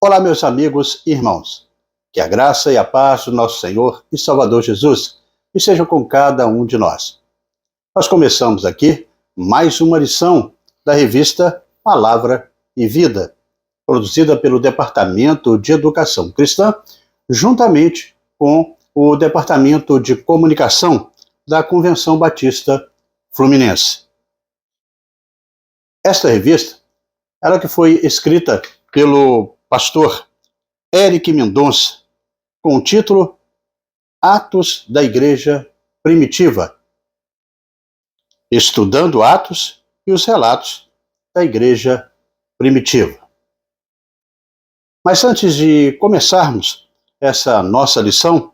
Olá, meus amigos e irmãos. Que a graça e a paz do nosso Senhor e Salvador Jesus estejam com cada um de nós. Nós começamos aqui mais uma lição da revista Palavra e Vida, produzida pelo Departamento de Educação Cristã, juntamente com o Departamento de Comunicação da Convenção Batista Fluminense. Esta revista, ela que foi escrita pelo pastor Eric Mendonça, com o título Atos da Igreja Primitiva, estudando Atos e os relatos da Igreja Primitiva. Mas antes de começarmos essa nossa lição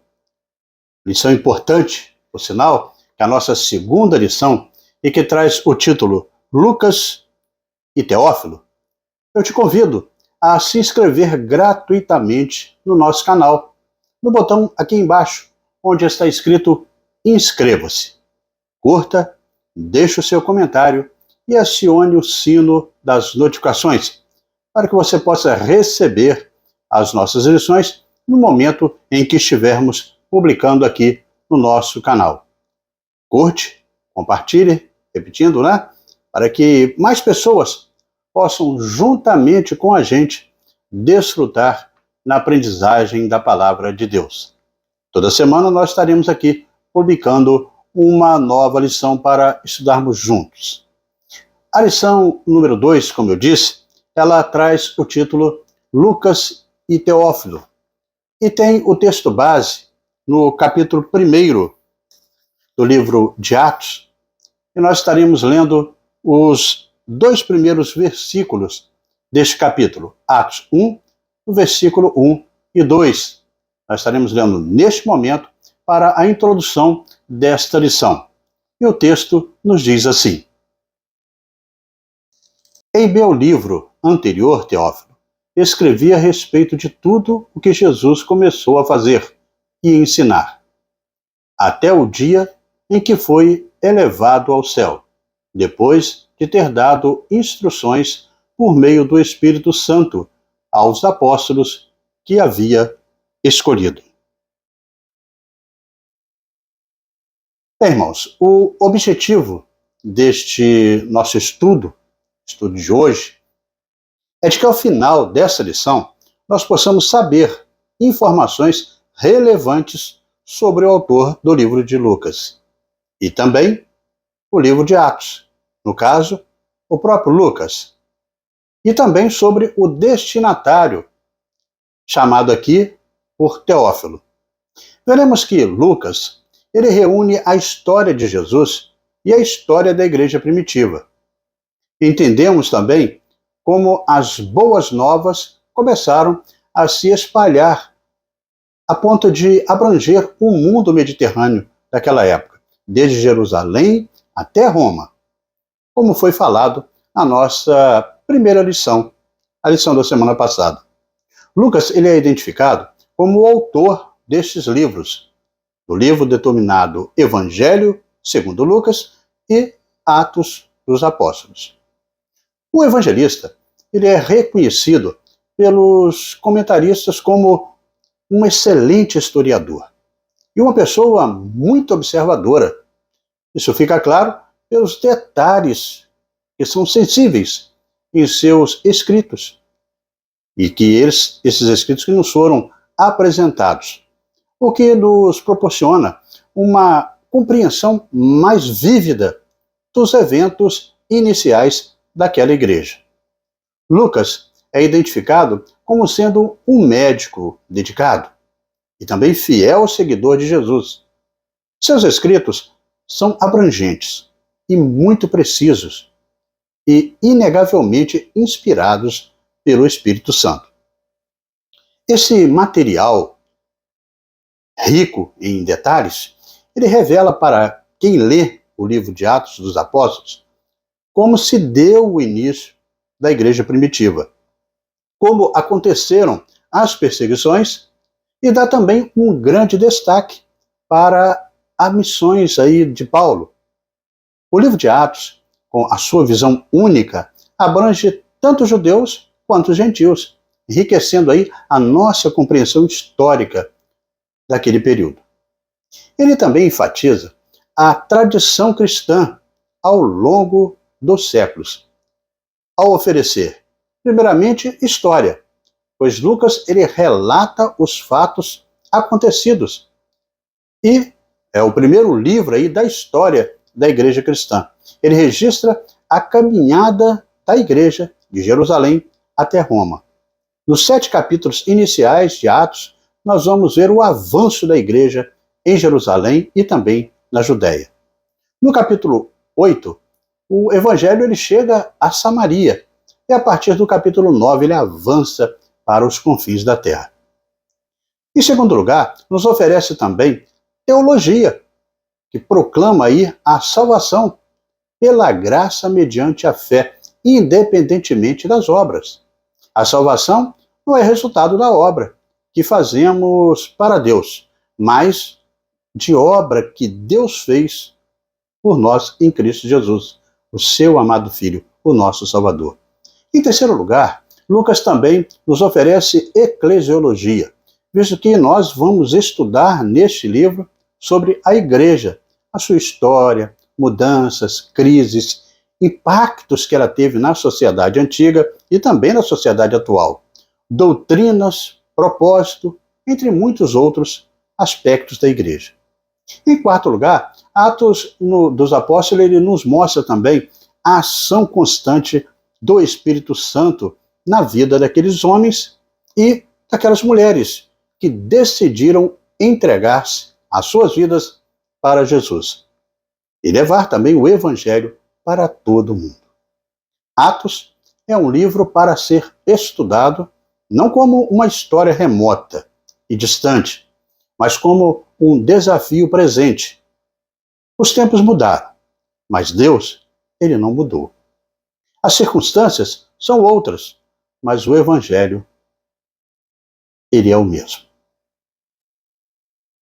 importante, por sinal, que é a nossa segunda lição e que traz o título Lucas e Teófilo, eu te convido a se inscrever gratuitamente no nosso canal, no botão aqui embaixo, onde está escrito Inscreva-se. Curta, deixe o seu comentário e acione o sino das notificações, para que você possa receber as nossas lições no momento em que estivermos publicando aqui no nosso canal. Curte, compartilhe, repetindo, para que mais pessoas possam, juntamente com a gente, desfrutar na aprendizagem da Palavra de Deus. Toda semana nós estaremos aqui publicando uma nova lição para estudarmos juntos. A lição número 2, como eu disse, ela traz o título Lucas e Teófilo e tem o texto base no capítulo 1 do livro de Atos, e nós estaremos lendo os 2 primeiros versículos deste capítulo, Atos 1, no versículo 1 e 2. Nós estaremos lendo neste momento para a introdução desta lição. E o texto nos diz assim: Em meu livro anterior, Teófilo, escrevi a respeito de tudo o que Jesus começou a fazer e ensinar, até o dia em que foi elevado ao céu, depois de ter dado instruções por meio do Espírito Santo aos apóstolos que havia escolhido. Bem, irmãos, o objetivo deste nosso estudo de hoje, é de que ao final dessa lição nós possamos saber informações relevantes sobre o autor do livro de Lucas e também o livro de Atos, no caso, o próprio Lucas, e também sobre o destinatário, chamado aqui por Teófilo. Veremos que Lucas, ele reúne a história de Jesus e a história da igreja primitiva. Entendemos também como as boas novas começaram a se espalhar a ponto de abranger o mundo mediterrâneo daquela época, desde Jerusalém até Roma, como foi falado na nossa primeira lição, a lição da semana passada. Lucas, ele é identificado como o autor destes livros, do livro denominado Evangelho segundo Lucas e Atos dos Apóstolos. O evangelista, ele é reconhecido pelos comentaristas como um excelente historiador e uma pessoa muito observadora. Isso fica claro pelos detalhes que são sensíveis em seus escritos, e que esses escritos que nos foram apresentados, o que nos proporciona uma compreensão mais vívida dos eventos iniciais daquela igreja. Lucas é identificado como sendo um médico dedicado e também fiel seguidor de Jesus. Seus escritos são abrangentes e muito precisos e inegavelmente inspirados pelo Espírito Santo. Esse material, rico em detalhes, ele revela para quem lê o livro de Atos dos Apóstolos como se deu o início da igreja primitiva, como aconteceram as perseguições, e dá também um grande destaque para as missões aí de Paulo. O livro de Atos, com a sua visão única, abrange tanto judeus quanto gentios, enriquecendo aí a nossa compreensão histórica daquele período. Ele também enfatiza a tradição cristã ao longo dos séculos, ao oferecer, primeiramente, história, pois Lucas ele relata os fatos acontecidos e é o primeiro livro aí da história da igreja cristã. Ele registra a caminhada da igreja de Jerusalém até Roma. Nos 7 capítulos iniciais de Atos, nós vamos ver o avanço da igreja em Jerusalém e também na Judéia. No capítulo 8, o evangelho ele chega a Samaria e a partir do capítulo 9 ele avança para os confins da terra. Em segundo lugar, nos oferece também teologia, que proclama aí a salvação pela graça mediante a fé, independentemente das obras. A salvação não é resultado da obra que fazemos para Deus, mas de obra que Deus fez por nós em Cristo Jesus, o seu amado Filho, o nosso Salvador. Em terceiro lugar, Lucas também nos oferece eclesiologia, visto que nós vamos estudar neste livro sobre a igreja, a sua história, mudanças, crises, impactos que ela teve na sociedade antiga e também na sociedade atual, doutrinas, propósito, entre muitos outros aspectos da igreja. Em quarto lugar, Atos dos Apóstolos ele nos mostra também a ação constante do Espírito Santo na vida daqueles homens e daquelas mulheres que decidiram entregar-se as suas vidas para Jesus e levar também o Evangelho para todo mundo. Atos é um livro para ser estudado não como uma história remota e distante, mas como um desafio presente. Os tempos mudaram, mas Deus, ele não mudou. As circunstâncias são outras, mas o Evangelho, ele é o mesmo.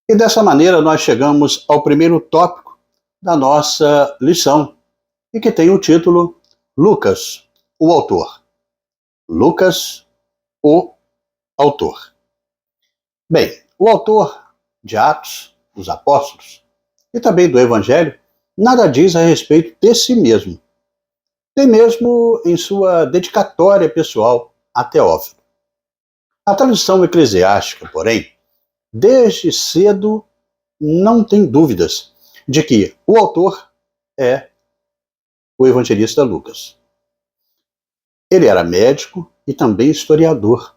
E dessa maneira nós chegamos ao primeiro tópico da nossa lição, e que tem o título Lucas, o autor. Lucas, o autor. Bem, o autor de Atos dos Apóstolos e também do Evangelho nada diz a respeito de si mesmo, nem mesmo em sua dedicatória pessoal a Teófilo. A tradição eclesiástica, porém, desde cedo não tem dúvidas de que o autor é o evangelista Lucas. Ele era médico e também historiador.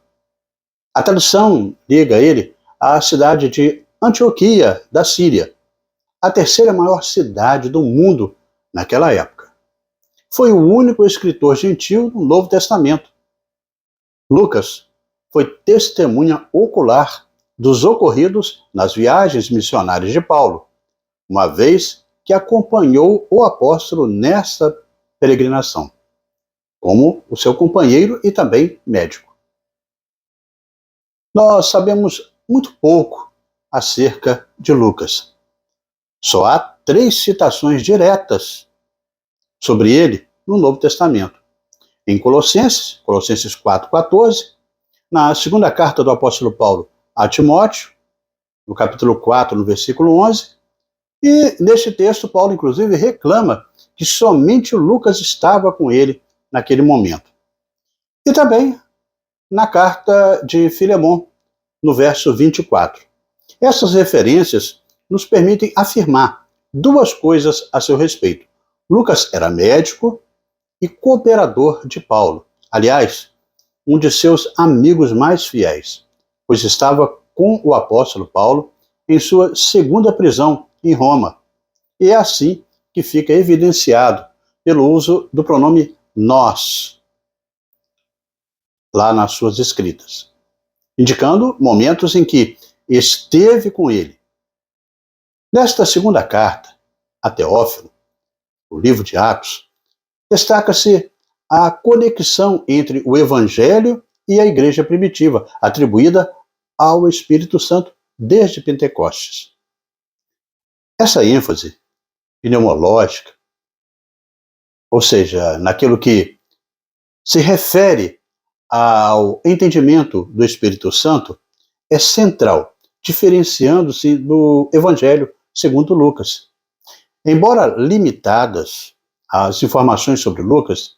A tradição liga ele à cidade de Antioquia, da Síria, a terceira maior cidade do mundo naquela época. Foi o único escritor gentil do Novo Testamento. Lucas foi testemunha ocular dos ocorridos nas viagens missionárias de Paulo, uma vez que acompanhou o apóstolo nesta peregrinação, como o seu companheiro e também médico. Nós sabemos muito pouco acerca de Lucas. Só há 3 citações diretas sobre ele no Novo Testamento. Em Colossenses 4,14, na segunda carta do apóstolo Paulo a Timóteo, no capítulo 4, no versículo 11, e neste texto Paulo, inclusive, reclama que somente Lucas estava com ele naquele momento. E também na carta de Filemon, no verso 24. Essas referências nos permitem afirmar 2 coisas a seu respeito. Lucas era médico e cooperador de Paulo. Aliás, um de seus amigos mais fiéis, pois estava com o apóstolo Paulo em sua segunda prisão em Roma. E é assim que fica evidenciado pelo uso do pronome nós, lá nas suas escritas, indicando momentos em que esteve com ele. Nesta segunda carta a Teófilo, o livro de Atos, destaca-se a conexão entre o Evangelho e a igreja primitiva, atribuída ao Espírito Santo desde Pentecostes. Essa ênfase pneumológica, ou seja, naquilo que se refere ao entendimento do Espírito Santo é central, diferenciando-se do Evangelho segundo Lucas. Embora limitadas as informações sobre Lucas,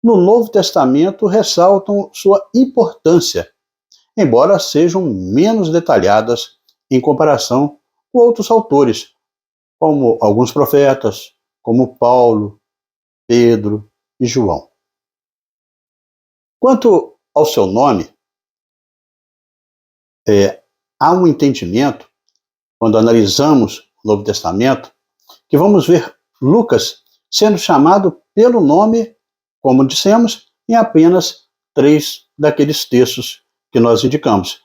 no Novo Testamento ressaltam sua importância, embora sejam menos detalhadas em comparação com outros autores, como alguns profetas, como Paulo, Pedro e João. Quanto ao seu nome, há um entendimento, quando analisamos o Novo Testamento, que vamos ver Lucas sendo chamado pelo nome, como dissemos, em apenas 3 daqueles textos que nós indicamos,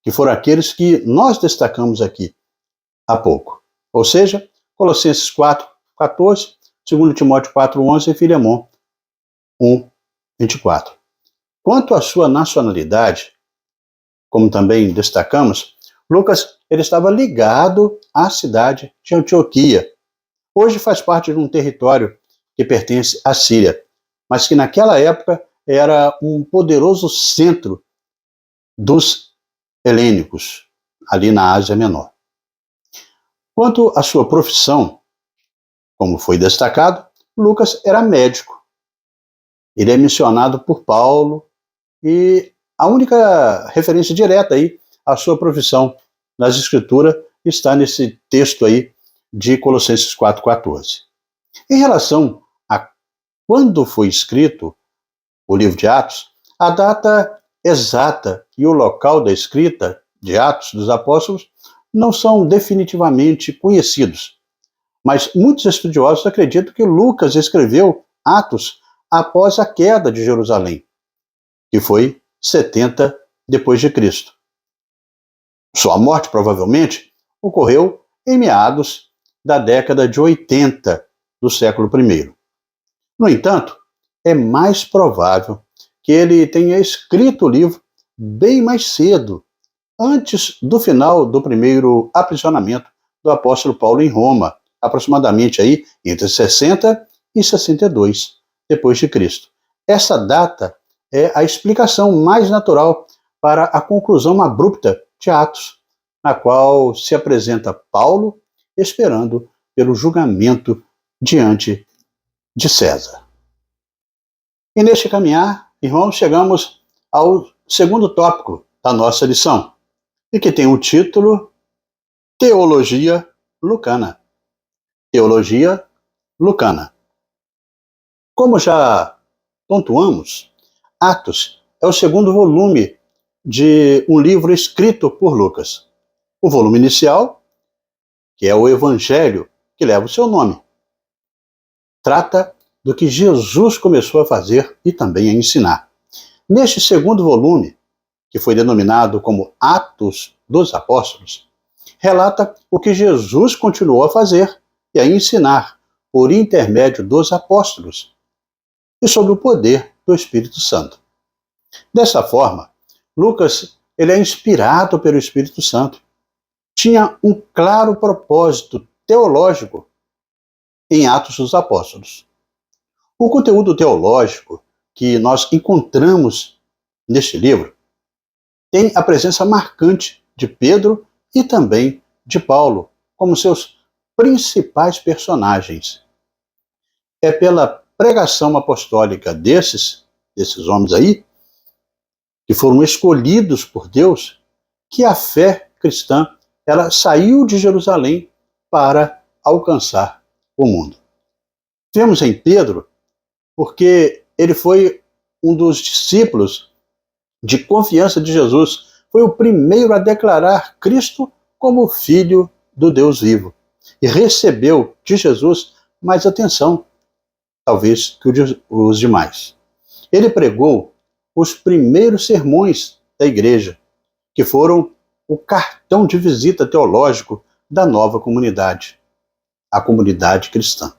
que foram aqueles que nós destacamos aqui há pouco. Ou seja, Colossenses 4:14, 2 Timóteo 4:11 e Filemão 1:24. Quanto à sua nacionalidade, como também destacamos, Lucas ele estava ligado à cidade de Antioquia. Hoje faz parte de um território que pertence à Síria, mas que naquela época era um poderoso centro dos helênicos, ali na Ásia Menor. Quanto à sua profissão, como foi destacado, Lucas era médico. Ele é mencionado por Paulo e a única referência direta aí à sua profissão nas Escrituras está nesse texto aí de Colossenses 4:14. Em relação a quando foi escrito o livro de Atos, a data exata e o local da escrita de Atos dos Apóstolos não são definitivamente conhecidos, mas muitos estudiosos acreditam que Lucas escreveu Atos após a queda de Jerusalém, que foi 70 depois de Cristo. Sua morte, provavelmente, ocorreu em meados da década de 80 do século I. No entanto, é mais provável que ele tenha escrito o livro bem mais cedo, antes do final do primeiro aprisionamento do apóstolo Paulo em Roma, aproximadamente aí entre 60 e 62 depois de Cristo. Essa data é a explicação mais natural para a conclusão abrupta de Atos, na qual se apresenta Paulo esperando pelo julgamento diante de César. E neste caminhar, irmãos, chegamos ao segundo tópico da nossa lição, e que tem o título Teologia Lucana. Teologia Lucana. Como já pontuamos, Atos é o segundo volume de um livro escrito por Lucas. O volume inicial, que é o Evangelho, que leva o seu nome, trata do que Jesus começou a fazer e também a ensinar. Neste segundo volume, que foi denominado como Atos dos Apóstolos, relata o que Jesus continuou a fazer e a ensinar por intermédio dos apóstolos e sobre o poder do Espírito Santo. Dessa forma, Lucas ele é inspirado pelo Espírito Santo. Tinha um claro propósito teológico em Atos dos Apóstolos. O conteúdo teológico que nós encontramos neste livro tem a presença marcante de Pedro e também de Paulo como seus principais personagens. É pela pregação apostólica desses homens aí, que foram escolhidos por Deus, que a fé cristã ela saiu de Jerusalém para alcançar o mundo. Vemos em Pedro porque ele foi um dos discípulos de confiança de Jesus, foi o primeiro a declarar Cristo como Filho do Deus vivo e recebeu de Jesus mais atenção, talvez, que os demais. Ele pregou os primeiros sermões da igreja, que foram o cartão de visita teológico da nova comunidade, a comunidade cristã.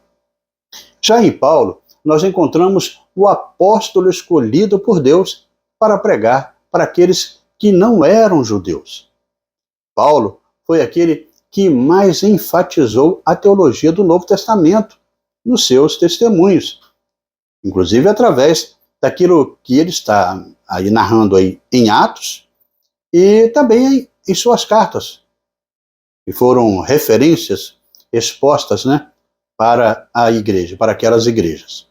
Já em Paulo, nós encontramos o apóstolo escolhido por Deus para pregar para aqueles que não eram judeus. Paulo foi aquele que mais enfatizou a teologia do Novo Testamento nos seus testemunhos, inclusive através daquilo que ele está aí narrando aí em Atos e também em suas cartas, que foram referências expostas, né, para a igreja, para aquelas igrejas.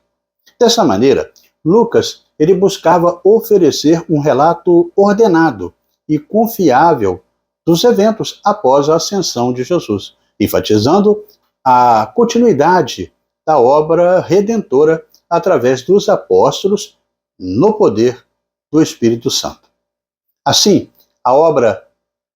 Dessa maneira, Lucas ele buscava oferecer um relato ordenado e confiável dos eventos após a ascensão de Jesus, enfatizando a continuidade da obra redentora através dos apóstolos no poder do Espírito Santo. Assim, a obra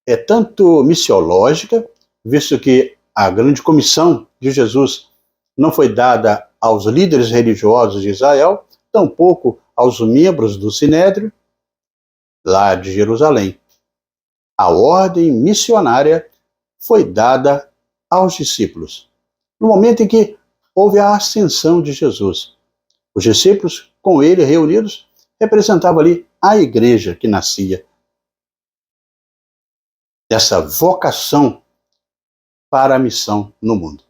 é tanto missiológica, visto que a grande comissão de Jesus não foi dada aos líderes religiosos de Israel, tampouco aos membros do Sinédrio, lá de Jerusalém. A ordem missionária foi dada aos discípulos. No momento em que houve a ascensão de Jesus, os discípulos, com ele reunidos, representavam ali a igreja que nascia. Dessa vocação para a missão no mundo.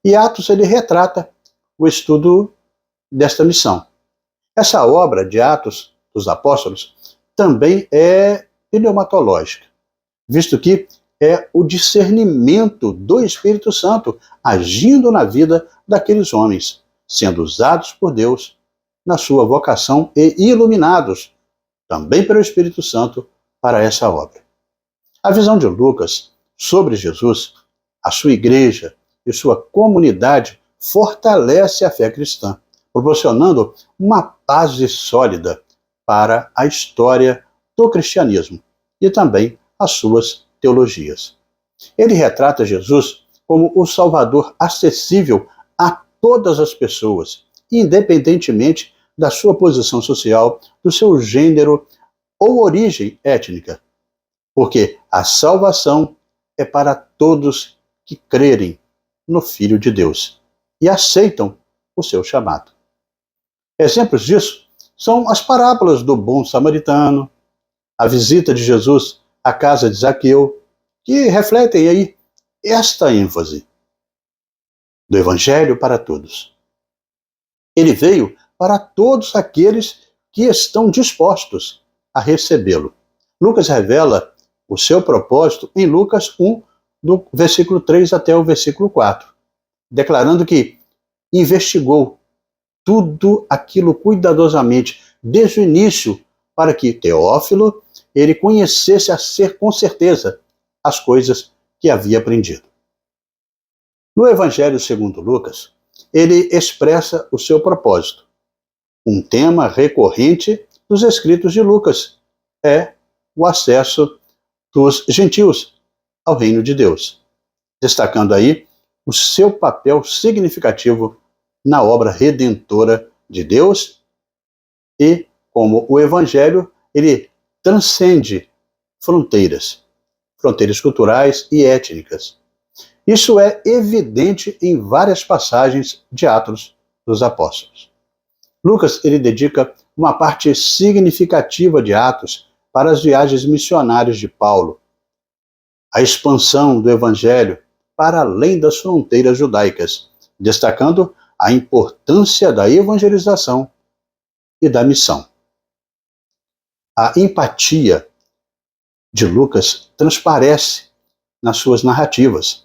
E Atos ele retrata o estudo desta missão. Essa obra de Atos dos Apóstolos também é pneumatológica, visto que é o discernimento do Espírito Santo agindo na vida daqueles homens, sendo usados por Deus na sua vocação e iluminados também pelo Espírito Santo para essa obra. A visão de Lucas sobre Jesus, a sua igreja e sua comunidade fortalece a fé cristã, proporcionando uma base sólida para a história do cristianismo e também as suas teologias. Ele retrata Jesus como o Salvador acessível a todas as pessoas, independentemente da sua posição social, do seu gênero ou origem étnica, porque a salvação é para todos que crerem no Filho de Deus e aceitam o seu chamado. Exemplos disso são as parábolas do bom samaritano, a visita de Jesus à casa de Zaqueu, que refletem aí esta ênfase do Evangelho para todos. Ele veio para todos aqueles que estão dispostos a recebê-lo. Lucas revela o seu propósito em Lucas 1, do versículo 3 até o versículo 4, declarando que investigou tudo aquilo cuidadosamente desde o início para que Teófilo ele conhecesse com certeza as coisas que havia aprendido. No Evangelho segundo Lucas, ele expressa o seu propósito. Um tema recorrente dos escritos de Lucas é o acesso dos gentios ao reino de Deus, destacando aí o seu papel significativo na obra redentora de Deus e como o Evangelho ele transcende fronteiras culturais e étnicas. Isso é evidente em várias passagens de Atos dos Apóstolos. Lucas ele dedica uma parte significativa de Atos para as viagens missionárias de Paulo, a expansão do Evangelho para além das fronteiras judaicas, destacando a importância da evangelização e da missão. A empatia de Lucas transparece nas suas narrativas,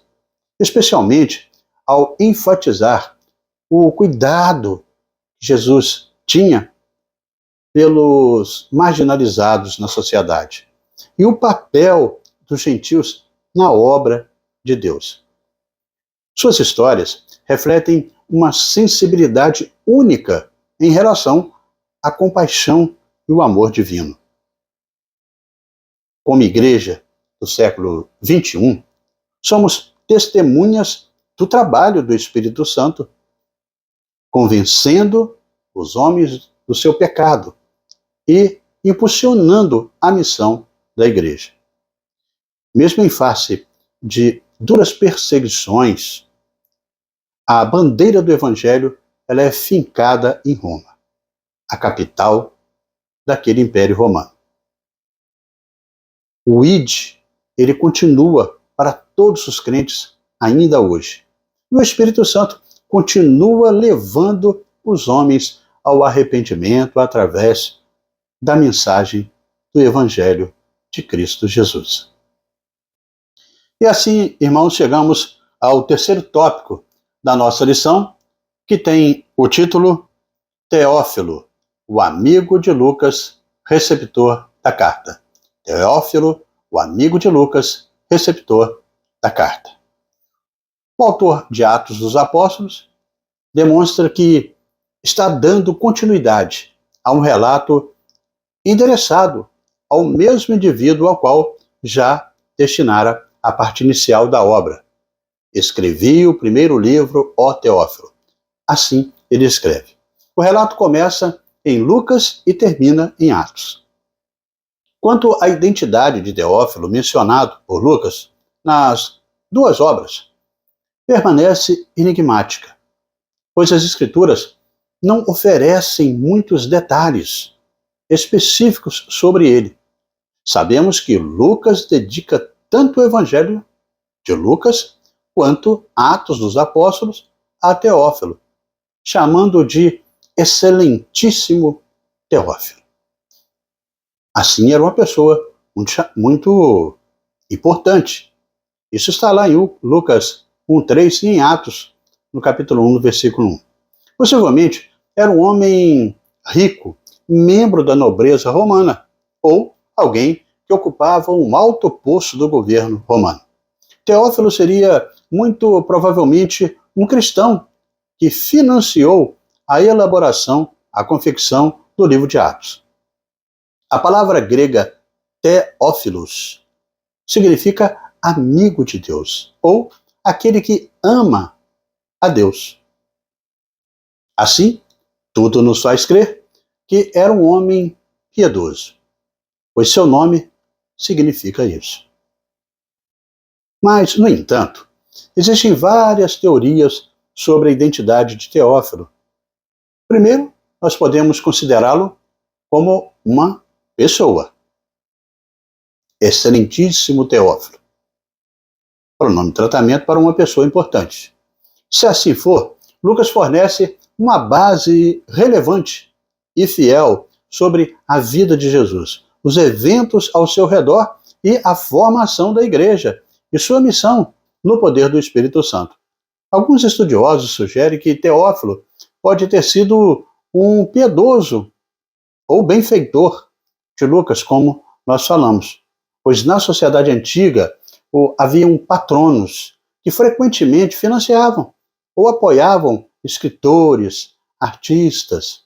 especialmente ao enfatizar o cuidado que Jesus tinha pelos marginalizados na sociedade e o papel dos gentios na obra de Deus. Suas histórias refletem uma sensibilidade única em relação à compaixão e o amor divino. Como igreja do século XXI, somos testemunhas do trabalho do Espírito Santo, convencendo os homens do seu pecado e impulsionando a missão da igreja. Mesmo em face de duras perseguições, a bandeira do Evangelho ela é fincada em Roma, a capital daquele Império Romano. O ID, ele continua para todos os crentes ainda hoje. E o Espírito Santo continua levando os homens ao arrependimento através da mensagem do Evangelho de Cristo Jesus. E assim, irmãos, chegamos ao terceiro tópico da nossa lição, que tem o título Teófilo, o amigo de Lucas, receptor da carta. Teófilo, o amigo de Lucas, receptor da carta. O autor de Atos dos Apóstolos demonstra que está dando continuidade a um relato endereçado ao mesmo indivíduo ao qual já destinara a parte inicial da obra. Escrevi o primeiro livro, ó Teófilo. Assim ele escreve. O relato começa em Lucas e termina em Atos. Quanto à identidade de Teófilo mencionado por Lucas nas duas obras, permanece enigmática, pois as Escrituras não oferecem muitos detalhes específicos sobre ele. Sabemos que Lucas dedica tanto o Evangelho de Lucas quanto Atos dos Apóstolos a Teófilo, chamando-o de excelentíssimo Teófilo. Assim, era uma pessoa muito importante. Isso está lá em Lucas 1:3 e em Atos, no capítulo 1, no versículo 1. Possivelmente, era um homem rico, membro da nobreza romana, ou alguém que ocupava um alto posto do governo romano. Teófilo seria, muito provavelmente, um cristão que financiou a elaboração, a confecção do livro de Atos. A palavra grega Teófilos significa amigo de Deus, ou aquele que ama a Deus. Assim, tudo nos faz crer que era um homem piedoso, pois seu nome significa isso. Mas, no entanto, existem várias teorias sobre a identidade de Teófilo. Primeiro, nós podemos considerá-lo como uma pessoa. Excelentíssimo Teófilo. Pronome de tratamento para uma pessoa importante. Se assim for, Lucas fornece uma base relevante e fiel sobre a vida de Jesus, os eventos ao seu redor e a formação da igreja e sua missão no poder do Espírito Santo. Alguns estudiosos sugerem que Teófilo pode ter sido um piedoso ou benfeitor de Lucas, como nós falamos, pois na sociedade antiga haviam patronos que frequentemente financiavam ou apoiavam escritores, artistas.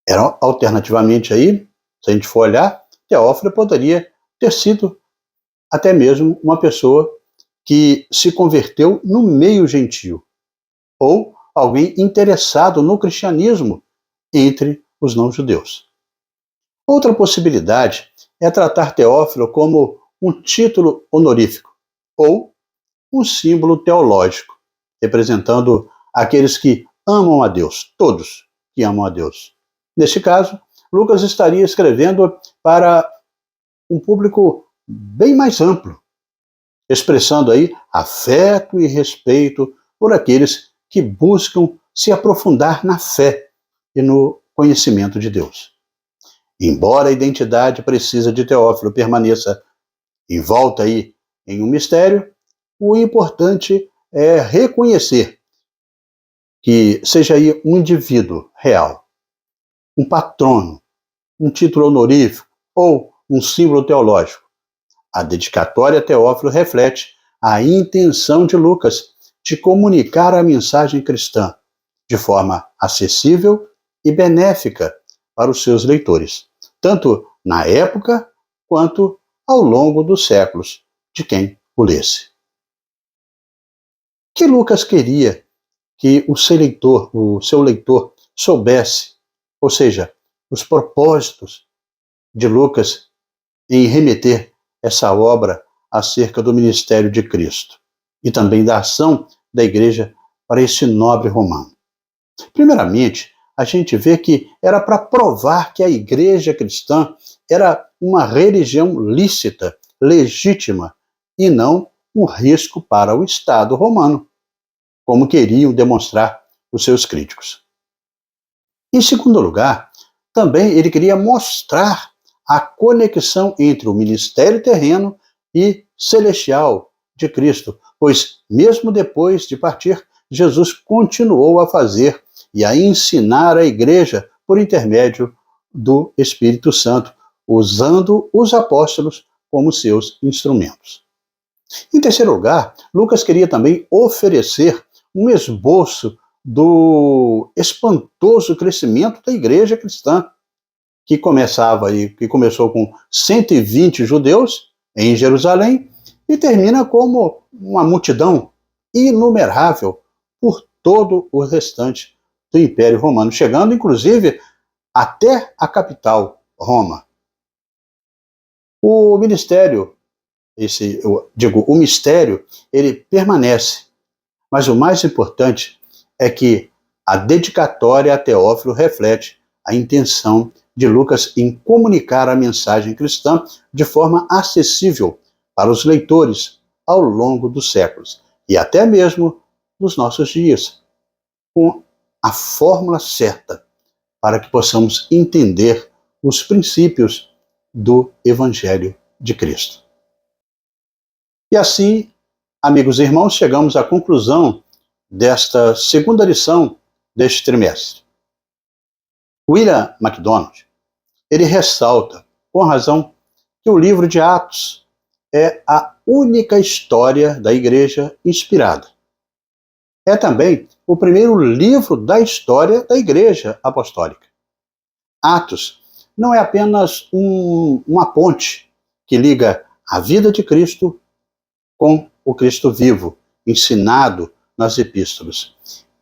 Era alternativamente aí, se a gente for olhar, Teófilo poderia ter sido até mesmo uma pessoa que se converteu no meio gentio, ou alguém interessado no cristianismo entre os não-judeus. Outra possibilidade é tratar Teófilo como um título honorífico, ou um símbolo teológico, representando aqueles que amam a Deus, todos que amam a Deus. Neste caso, Lucas estaria escrevendo para um público bem mais amplo, expressando aí afeto e respeito por aqueles que buscam se aprofundar na fé e no conhecimento de Deus. Embora a identidade precisa de Teófilo permaneça envolta aí em um mistério, o importante é reconhecer que seja aí um indivíduo real, um patrono, um título honorífico ou um símbolo teológico. A dedicatória a Teófilo reflete a intenção de Lucas de comunicar a mensagem cristã de forma acessível e benéfica para os seus leitores, tanto na época quanto ao longo dos séculos de quem o lesse. Que Lucas queria que o seu leitor soubesse, ou seja, os propósitos de Lucas em remeter essa obra acerca do ministério de Cristo e também da ação da igreja para esse nobre romano. Primeiramente, a gente vê que era para provar que a igreja cristã era uma religião lícita, legítima, e não um risco para o Estado romano, como queriam demonstrar os seus críticos. Em segundo lugar, também ele queria mostrar a conexão entre o ministério terreno e celestial de Cristo, pois mesmo depois de partir, Jesus continuou a fazer e a ensinar a igreja por intermédio do Espírito Santo, usando os apóstolos como seus instrumentos. Em terceiro lugar, Lucas queria também oferecer um esboço do espantoso crescimento da igreja cristã, que começou com 120 judeus em Jerusalém e termina como uma multidão inumerável por todo o restante do Império Romano, chegando inclusive até a capital, Roma. O ministério, o mistério, ele permanece, mas o mais importante é que a dedicatória a Teófilo reflete a intenção de Lucas em comunicar a mensagem cristã de forma acessível para os leitores ao longo dos séculos e até mesmo nos nossos dias, com a fórmula certa para que possamos entender os princípios do Evangelho de Cristo. E assim, amigos e irmãos, chegamos à conclusão desta segunda lição deste trimestre. William MacDonald, ele ressalta, com razão, que o livro de Atos é a única história da igreja inspirada. É também o primeiro livro da história da igreja apostólica. Atos não é apenas uma ponte que liga a vida de Cristo com o Cristo vivo, ensinado nas epístolas.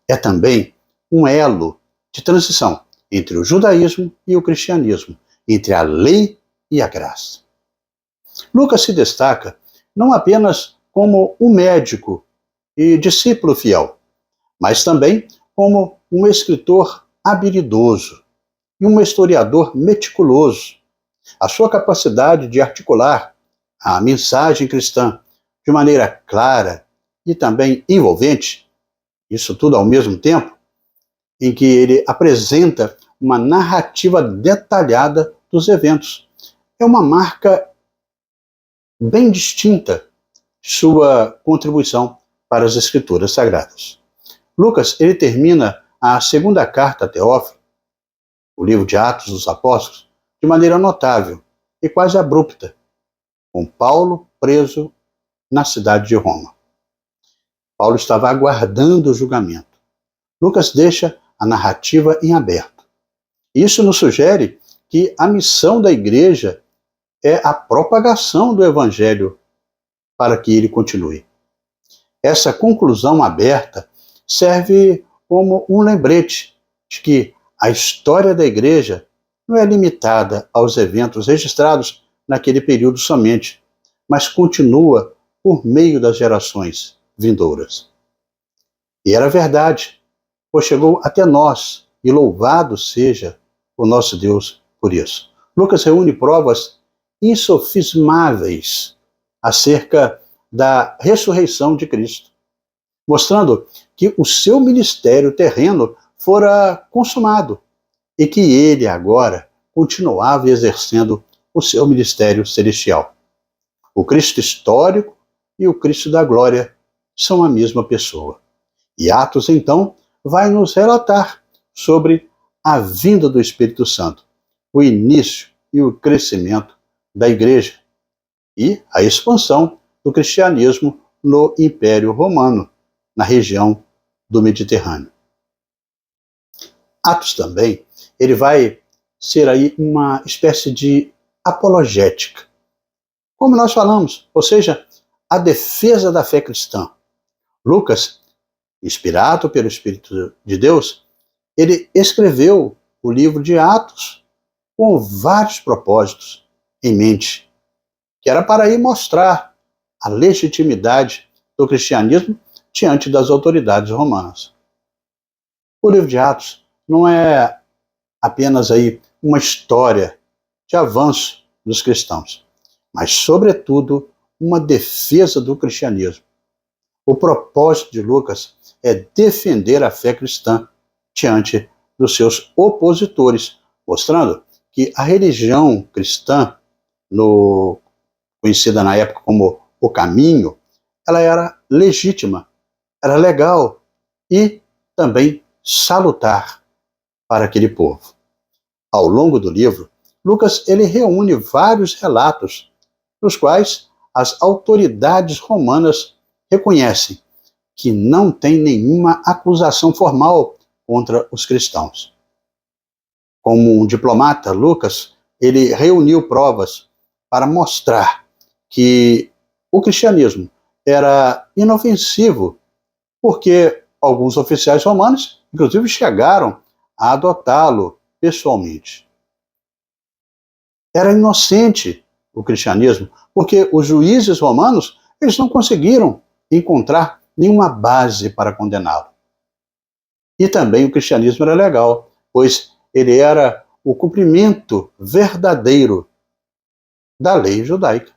É também um elo de transição entre o judaísmo e o cristianismo, entre a lei e a graça. Lucas se destaca não apenas como um médico e discípulo fiel, mas também como um escritor habilidoso e um historiador meticuloso. A sua capacidade de articular a mensagem cristã de maneira clara e também envolvente, isso tudo ao mesmo tempo, em que ele apresenta uma narrativa detalhada dos eventos. É uma marca bem distinta de sua contribuição para as Escrituras Sagradas. Lucas, ele termina a segunda carta a Teófilo, o livro de Atos dos Apóstolos, de maneira notável e quase abrupta, com Paulo preso na cidade de Roma. Paulo estava aguardando o julgamento. Lucas deixa a narrativa em aberto. Isso nos sugere que a missão da igreja é a propagação do evangelho para que ele continue. Essa conclusão aberta serve como um lembrete de que a história da igreja não é limitada aos eventos registrados naquele período somente, mas continua por meio das gerações vindouras. E era verdade, pois chegou até nós, e louvado seja o nosso Deus por isso. Lucas reúne provas insofismáveis acerca da ressurreição de Cristo, mostrando que o seu ministério terreno fora consumado e que ele agora continuava exercendo o seu ministério celestial. O Cristo histórico e o Cristo da glória são a mesma pessoa. E Atos, então, vai nos relatar sobre a vinda do Espírito Santo, o início e o crescimento da igreja e a expansão do cristianismo no Império Romano, na região do Mediterrâneo. Atos também, ele vai ser aí uma espécie de apologética, como nós falamos, ou seja, a defesa da fé cristã. Lucas, inspirado pelo Espírito de Deus, ele escreveu o livro de Atos com vários propósitos em mente, que era para aí mostrar a legitimidade do cristianismo diante das autoridades romanas. O livro de Atos não é apenas aí uma história de avanço dos cristãos, mas, sobretudo, uma defesa do cristianismo, o propósito de Lucas é defender a fé cristã diante dos seus opositores, mostrando que a religião cristã, conhecida na época como o caminho, ela era legítima, era legal e também salutar para aquele povo. Ao longo do livro, Lucas ele reúne vários relatos nos quais as autoridades romanas reconhecem que não tem nenhuma acusação formal contra os cristãos. Como um diplomata, Lucas ele reuniu provas para mostrar que o cristianismo era inofensivo, porque alguns oficiais romanos, inclusive, chegaram a adotá-lo pessoalmente. Era inocente o cristianismo, porque os juízes romanos eles não conseguiram encontrar nenhuma base para condená-lo. E também o cristianismo era legal, pois ele era o cumprimento verdadeiro da lei judaica.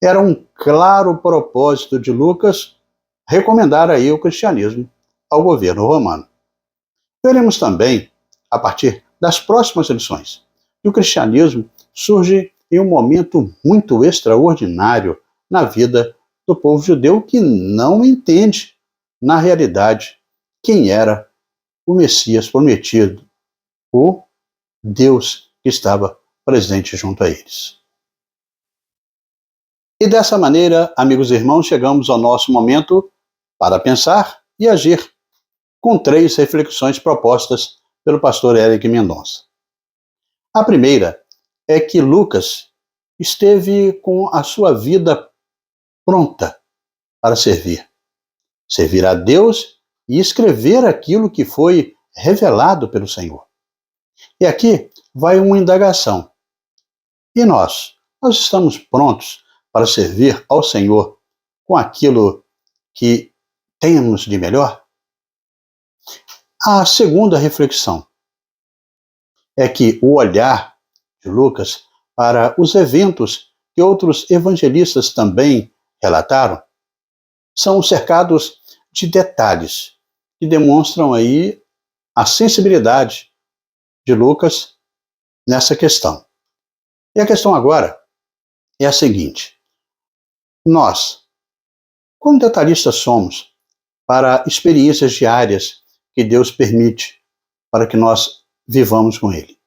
Era um claro propósito de Lucas recomendar aí o cristianismo ao governo romano. Veremos também, a partir das próximas lições, que o cristianismo surge em um momento muito extraordinário na vida do povo judeu que não entende, na realidade, quem era o Messias prometido, o Deus que estava presente junto a eles. E dessa maneira, amigos e irmãos, chegamos ao nosso momento para pensar e agir, com 3 reflexões propostas pelo pastor Eric Mendonça. A primeira é que Lucas esteve com a sua vida pronta para servir a Deus e escrever aquilo que foi revelado pelo Senhor. E aqui vai uma indagação. E nós? Nós estamos prontos para servir ao Senhor com aquilo que temos de melhor? A segunda reflexão é que o olhar de Lucas para os eventos que outros evangelistas também relataram são cercados de detalhes que demonstram aí a sensibilidade de Lucas nessa questão. E a questão agora é a seguinte: nós, quão detalhistas somos para experiências diárias que Deus permite para que nós vivamos com Ele?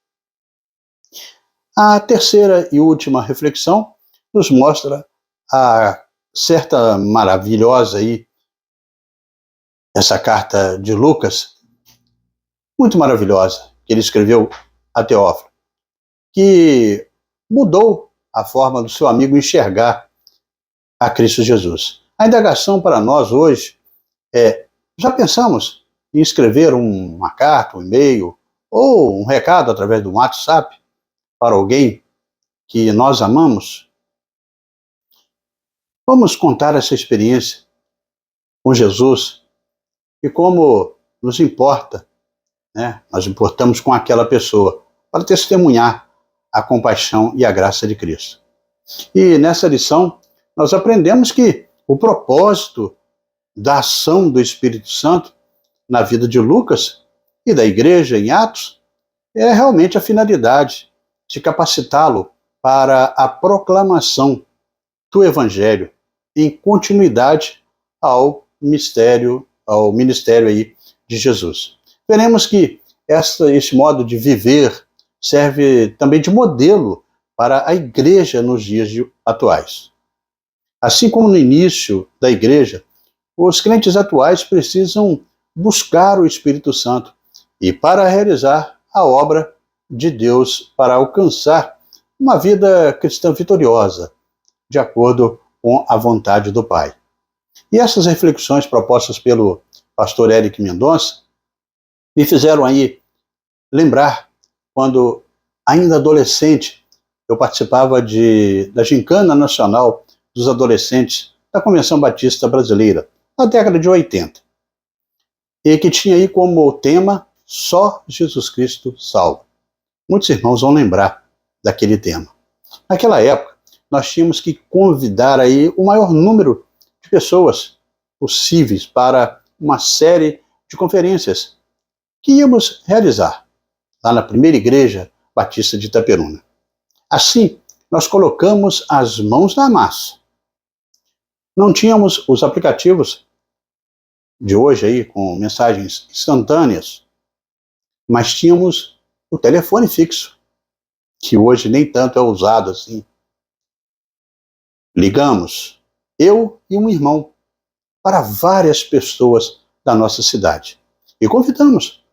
A terceira e última reflexão nos mostra a certa maravilhosa aí, essa carta de Lucas, muito maravilhosa, que ele escreveu a Teófilo, que mudou a forma do seu amigo enxergar a Cristo Jesus. A indagação para nós hoje é: já pensamos em escrever uma carta, um e-mail ou um recado através do WhatsApp para alguém que nós amamos? Vamos contar essa experiência com Jesus e como nos importa, né? Nós importamos com aquela pessoa para testemunhar a compaixão e a graça de Cristo. E nessa lição nós aprendemos que o propósito da ação do Espírito Santo na vida de Lucas e da igreja em Atos é realmente a finalidade de capacitá-lo para a proclamação do Evangelho em continuidade ao ministério aí de Jesus. Veremos que esse modo de viver serve também de modelo para a igreja nos dias atuais. Assim como no início da igreja, os crentes atuais precisam buscar o Espírito Santo e para realizar a obra de Deus para alcançar uma vida cristã vitoriosa, de acordo com a vontade do Pai. E essas reflexões propostas pelo pastor Eric Mendonça me fizeram aí lembrar quando, ainda adolescente, eu participava da Gincana Nacional dos Adolescentes da Convenção Batista Brasileira, na década de 80, e que tinha aí como tema Só Jesus Cristo Salva. Muitos irmãos vão lembrar daquele tema. Naquela época, nós tínhamos que convidar aí o maior número de pessoas possíveis para uma série de conferências que íamos realizar lá na primeira igreja batista de Itaperuna. Assim, nós colocamos as mãos na massa. Não tínhamos os aplicativos de hoje aí com mensagens instantâneas, mas tínhamos o telefone fixo, que hoje nem tanto é usado assim. Ligamos, eu e um irmão, para várias pessoas da nossa cidade. E convidamos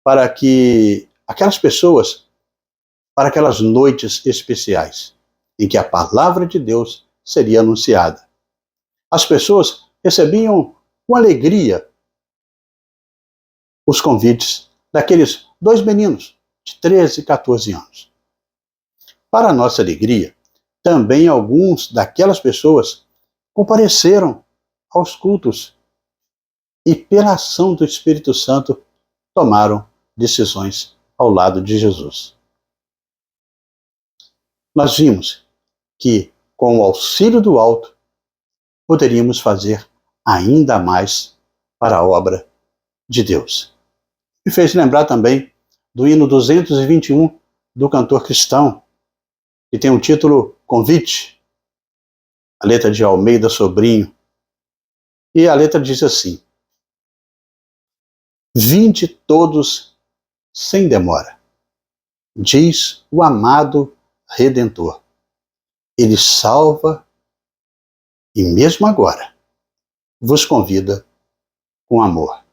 para que aquelas pessoas, para aquelas noites especiais, em que a palavra de Deus seria anunciada. As pessoas recebiam com alegria os convites daqueles dois meninos de 13 e 14 anos. Para a nossa alegria, também alguns daquelas pessoas compareceram aos cultos e, pela ação do Espírito Santo, tomaram decisões ao lado de Jesus. Nós vimos que, com o auxílio do alto, poderíamos fazer ainda mais para a obra de Deus. Me fez lembrar também do hino 221 do cantor cristão, que tem o título Convite, a letra de Almeida Sobrinho. E a letra diz assim: vinde todos sem demora, diz o amado Redentor. Ele salva e mesmo agora vos convida com amor.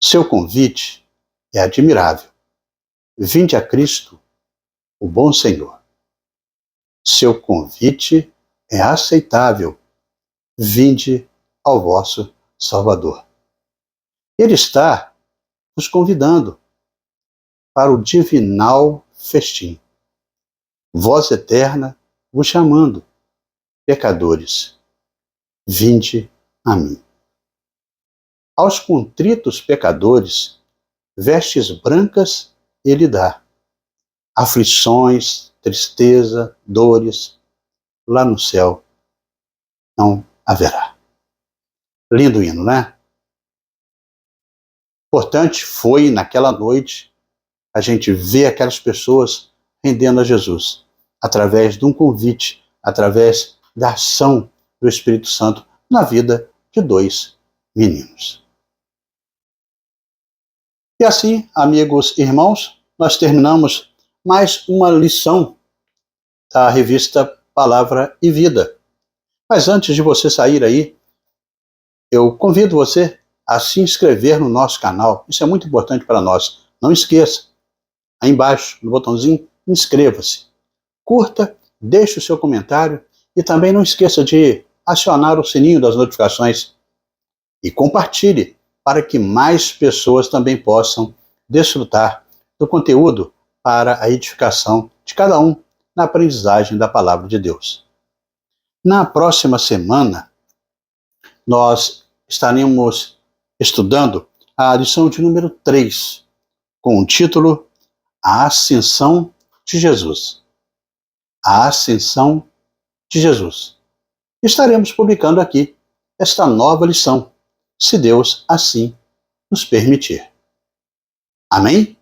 Seu convite é admirável. Vinde a Cristo, o bom Senhor. Seu convite é aceitável. Vinde ao vosso Salvador. Ele está nos convidando para o divinal festim. Voz eterna vos chamando, pecadores, vinde a mim. Aos contritos pecadores, vestes brancas ele dá. Aflições, tristeza, dores, lá no céu não haverá. Lindo hino, né? Importante foi, naquela noite, a gente ver aquelas pessoas rendendo a Jesus, através de um convite, através da ação do Espírito Santo na vida de dois meninos. E assim, amigos e irmãos, nós terminamos mais uma lição da revista Palavra e Vida. Mas antes de você sair aí, eu convido você a se inscrever no nosso canal. Isso é muito importante para nós. Não esqueça, aí embaixo, no botãozinho, inscreva-se. Curta, deixe o seu comentário e também não esqueça de acionar o sininho das notificações e compartilhe para que mais pessoas também possam desfrutar do conteúdo para a edificação de cada um na aprendizagem da Palavra de Deus. Na próxima semana, nós estaremos estudando a lição de número 3, com o título A Ascensão de Jesus. A Ascensão de Jesus. Estaremos publicando aqui esta nova lição, se Deus assim nos permitir. Amém?